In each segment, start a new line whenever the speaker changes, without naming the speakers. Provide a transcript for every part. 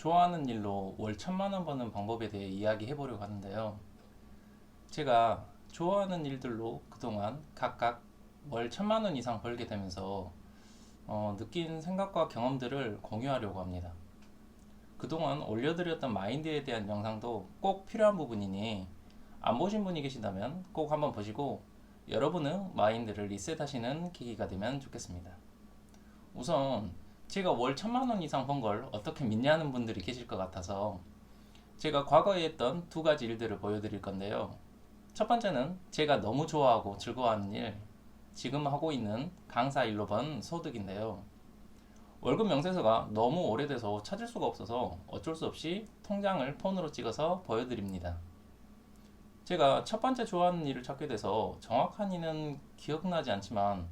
좋아하는 일로 월 1,000만 원 버는 방법에 대해 이야기해 보려고 하는데요. 제가 좋아하는 일들로 그동안 각각 월 1,000만 원 이상 벌게 되면서 느낀 생각과 경험들을 공유하려고 합니다. 그동안 올려드렸던 마인드에 대한 영상도 꼭 필요한 부분이니 안 보신 분이 계시다면 꼭 한번 보시고 여러분의 마인드를 리셋하시는 계기가 되면 좋겠습니다. 우선 제가 월 1,000만 원 이상 번 걸 어떻게 믿냐는 분들이 계실 것 같아서 제가 과거에 했던 두 가지 일들을 보여드릴 건데요. 첫 번째는 제가 너무 좋아하고 즐거워하는 일, 지금 하고 있는 강사 일로 번 소득인데요. 월급 명세서가 너무 오래돼서 찾을 수가 없어서 어쩔 수 없이 통장을 폰으로 찍어서 보여드립니다. 제가 첫 번째 좋아하는 일을 찾게 돼서 정확한 이는 기억나지 않지만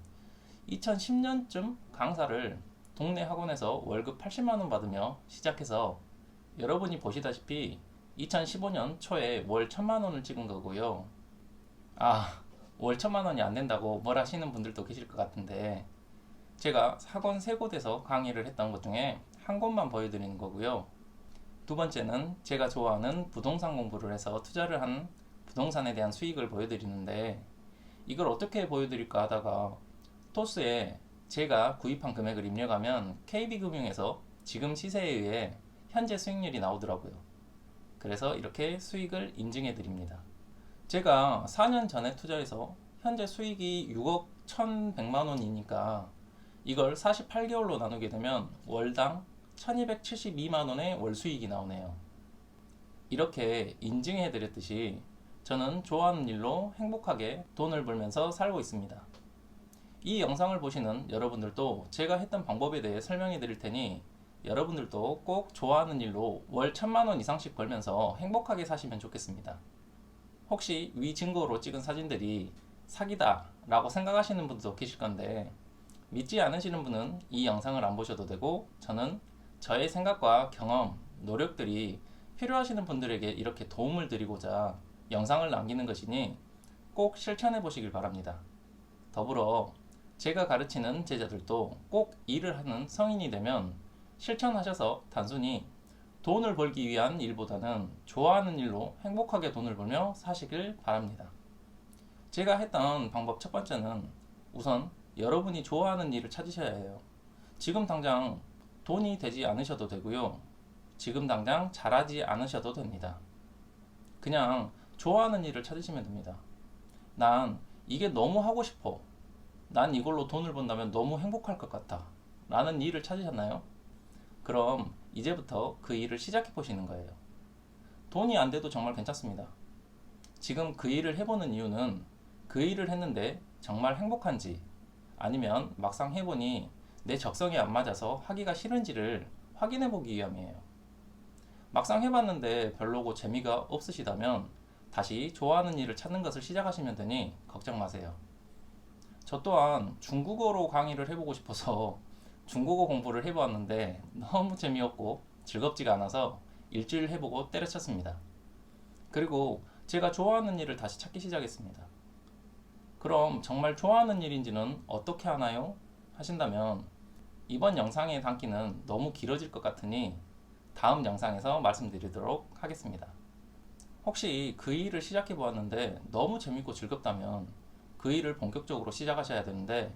2010년쯤 강사를 동네 학원에서 월급 80만 원 받으며 시작해서 여러분이 보시다시피 2015년 초에 월 1,000만 원을 찍은 거고요. 월 1,000만 원이 안 된다고 뭘 하시는 분들도 계실 것 같은데 제가 학원 세 곳에서 강의를 했던 것 중에 한 곳만 보여드리는 거고요. 두 번째는 제가 좋아하는 부동산 공부를 해서 투자를 한 부동산에 대한 수익을 보여드리는데 이걸 어떻게 보여드릴까 하다가 토스에 제가 구입한 금액을 입력하면 KB금융에서 지금 시세에 의해 현재 수익률이 나오더라고요. 그래서 이렇게 수익을 인증해 드립니다. 제가 4년 전에 투자해서 현재 수익이 6억 1,100만 원이니까 이걸 48개월로 나누게 되면 월당 1,272만 원의 월 수익이 나오네요. 이렇게 인증해 드렸듯이 저는 좋아하는 일로 행복하게 돈을 벌면서 살고 있습니다. 이 영상을 보시는 여러분들도 제가 했던 방법에 대해 설명해 드릴 테니 여러분들도 꼭 좋아하는 일로 월 1,000만 원 이상씩 벌면서 행복하게 사시면 좋겠습니다. 혹시 위 증거로 찍은 사진들이 사기다 라고 생각하시는 분도 계실 건데 믿지 않으시는 분은 이 영상을 안 보셔도 되고 저는 저의 생각과 경험, 노력들이 필요하시는 분들에게 이렇게 도움을 드리고자 영상을 남기는 것이니 꼭 실천해 보시길 바랍니다. 더불어 제가 가르치는 제자들도 꼭 일을 하는 성인이 되면 실천하셔서 단순히 돈을 벌기 위한 일보다는 좋아하는 일로 행복하게 돈을 벌며 사시길 바랍니다. 제가 했던 방법 첫 번째는 우선 여러분이 좋아하는 일을 찾으셔야 해요. 지금 당장 돈이 되지 않으셔도 되고요. 지금 당장 잘하지 않으셔도 됩니다. 그냥 좋아하는 일을 찾으시면 됩니다. 난 이게 너무 하고 싶어. 난 이걸로 돈을 번다면 너무 행복할 것 같아. 라는 일을 찾으셨나요? 그럼 이제부터 그 일을 시작해 보시는 거예요. 돈이 안 돼도 정말 괜찮습니다. 지금 그 일을 해보는 이유는 그 일을 했는데 정말 행복한지 아니면 막상 해보니 내 적성에 안 맞아서 하기가 싫은지를 확인해 보기 위함이에요. 막상 해봤는데 별로고 재미가 없으시다면 다시 좋아하는 일을 찾는 것을 시작하시면 되니 걱정 마세요. 저 또한 중국어로 강의를 해보고 싶어서 중국어 공부를 해보았는데 너무 재미없고 즐겁지가 않아서 일주일 해보고 때려쳤습니다. 그리고 제가 좋아하는 일을 다시 찾기 시작했습니다. 그럼 정말 좋아하는 일인지는 어떻게 하나요? 하신다면 이번 영상에 담기는 너무 길어질 것 같으니 다음 영상에서 말씀드리도록 하겠습니다. 혹시 그 일을 시작해 보았는데 너무 재밌고 즐겁다면 그 일을 본격적으로 시작하셔야 되는데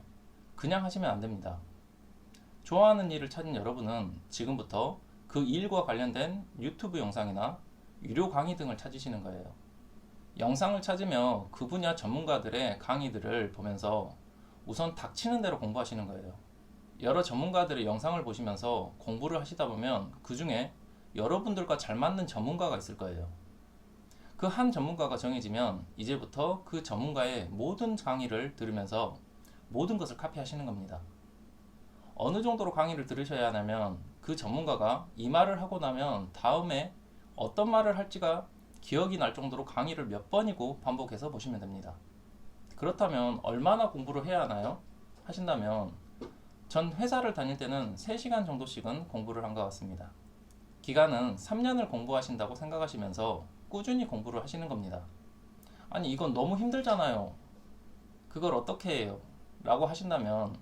그냥 하시면 안 됩니다. 좋아하는 일을 찾은 여러분은 지금부터 그 일과 관련된 유튜브 영상이나 유료 강의 등을 찾으시는 거예요. 영상을 찾으며 그 분야 전문가들의 강의들을 보면서 우선 닥치는 대로 공부하시는 거예요. 여러 전문가들의 영상을 보시면서 공부를 하시다 보면 그 중에 여러분들과 잘 맞는 전문가가 있을 거예요. 그 한 전문가가 정해지면 이제부터 그 전문가의 모든 강의를 들으면서 모든 것을 카피하시는 겁니다. 어느 정도로 강의를 들으셔야 하냐면 그 전문가가 이 말을 하고 나면 다음에 어떤 말을 할지가 기억이 날 정도로 강의를 몇 번이고 반복해서 보시면 됩니다. 그렇다면 얼마나 공부를 해야 하나요? 하신다면 전 회사를 다닐 때는 3시간 정도씩은 공부를 한 것 같습니다. 기간은 3년을 공부하신다고 생각하시면서 꾸준히 공부를 하시는 겁니다. 아니 이건 너무 힘들잖아요. 그걸 어떻게 해요? 라고 하신다면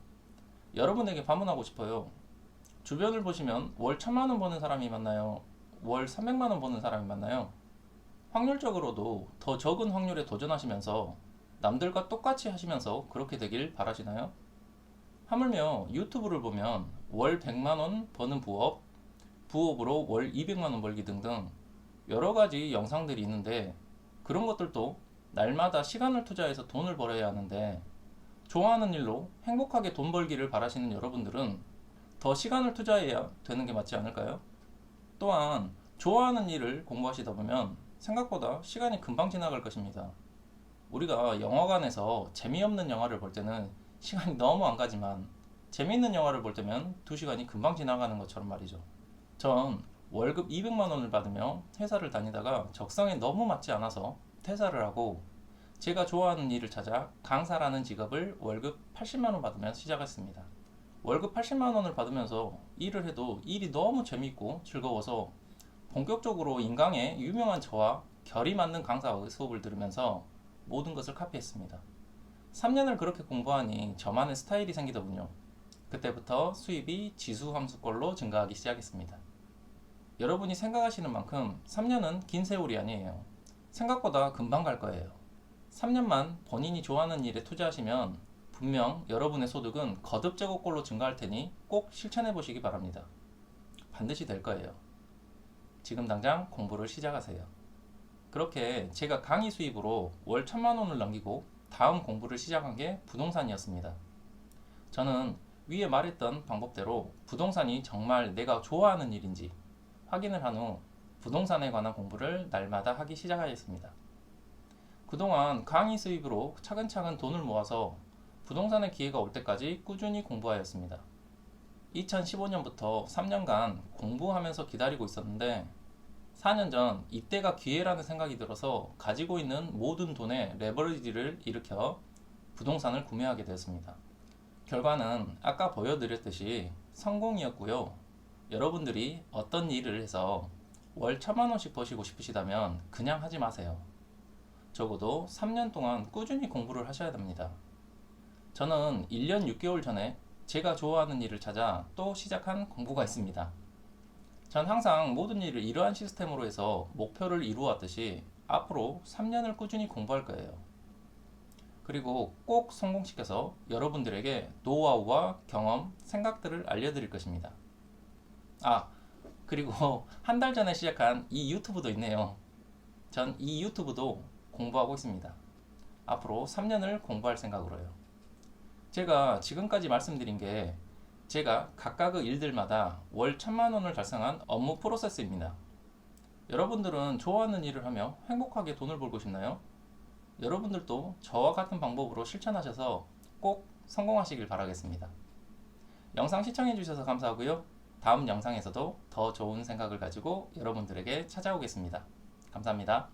여러분에게 반문하고 싶어요. 주변을 보시면 월 1000만 원 버는 사람이 많나요? 월 300만 원 버는 사람이 많나요? 확률적으로도 더 적은 확률에 도전하시면서 남들과 똑같이 하시면서 그렇게 되길 바라시나요? 하물며 유튜브를 보면 월 100만 원 버는 부업, 부업으로 월 200만 원 벌기 등등 여러 가지 영상들이 있는데 그런 것들도 날마다 시간을 투자해서 돈을 벌어야 하는데 좋아하는 일로 행복하게 돈 벌기를 바라시는 여러분들은 더 시간을 투자해야 되는 게 맞지 않을까요? 또한 좋아하는 일을 공부하시다 보면 생각보다 시간이 금방 지나갈 것입니다. 우리가 영화관에서 재미없는 영화를 볼 때는 시간이 너무 안 가지만 재미있는 영화를 볼 때면 2시간이 금방 지나가는 것처럼 말이죠. 전 월급 200만 원을 받으며 회사를 다니다가 적성에 너무 맞지 않아서 퇴사를 하고 제가 좋아하는 일을 찾아 강사라는 직업을 월급 80만 원 받으며 시작했습니다. 월급 80만 원을 받으면서 일을 해도 일이 너무 재밌고 즐거워서 본격적으로 인강의 유명한 저와 결이 맞는 강사의 수업을 들으면서 모든 것을 카피했습니다. 3년을 그렇게 공부하니 저만의 스타일이 생기더군요. 그때부터 수입이 지수함수꼴로 증가하기 시작했습니다. 여러분이 생각하시는 만큼 3년은 긴 세월이 아니에요. 생각보다 금방 갈 거예요. 3년만 본인이 좋아하는 일에 투자하시면 분명 여러분의 소득은 거듭제곱꼴로 증가할 테니 꼭 실천해 보시기 바랍니다. 반드시 될 거예요. 지금 당장 공부를 시작하세요. 그렇게 제가 강의 수입으로 월 1000만 원을 남기고 다음 공부를 시작한 게 부동산이었습니다. 저는 위에 말했던 방법대로 부동산이 정말 내가 좋아하는 일인지 확인을 한 후 부동산에 관한 공부를 날마다 하기 시작하였습니다. 그동안 강의 수입으로 차근차근 돈을 모아서 부동산의 기회가 올 때까지 꾸준히 공부하였습니다. 2015년부터 3년간 공부하면서 기다리고 있었는데 4년 전 이때가 기회라는 생각이 들어서 가지고 있는 모든 돈의 레버리지를 일으켜 부동산을 구매하게 되었습니다. 결과는 아까 보여드렸듯이 성공이었고요. 여러분들이 어떤 일을 해서 월 1000만 원씩 버시고 싶으시다면 그냥 하지 마세요. 적어도 3년 동안 꾸준히 공부를 하셔야 됩니다. 저는 1년 6개월 전에 제가 좋아하는 일을 찾아 또 시작한 공부가 있습니다. 전 항상 모든 일을 이러한 시스템으로 해서 목표를 이루어왔듯이 앞으로 3년을 꾸준히 공부할 거예요. 그리고 꼭 성공시켜서 여러분들에게 노하우와 경험, 생각들을 알려드릴 것입니다. 그리고 한 달 전에 시작한 이 유튜브도 있네요. 전 이 유튜브도 공부하고 있습니다. 앞으로 3년을 공부할 생각으로요. 제가 지금까지 말씀드린 게 제가 각각의 일들마다 월 1000만 원을 달성한 업무 프로세스입니다. 여러분들은 좋아하는 일을 하며 행복하게 돈을 벌고 싶나요? 여러분들도 저와 같은 방법으로 실천하셔서 꼭 성공하시길 바라겠습니다. 영상 시청해주셔서 감사하고요. 다음 영상에서도 더 좋은 생각을 가지고 여러분들에게 찾아오겠습니다. 감사합니다.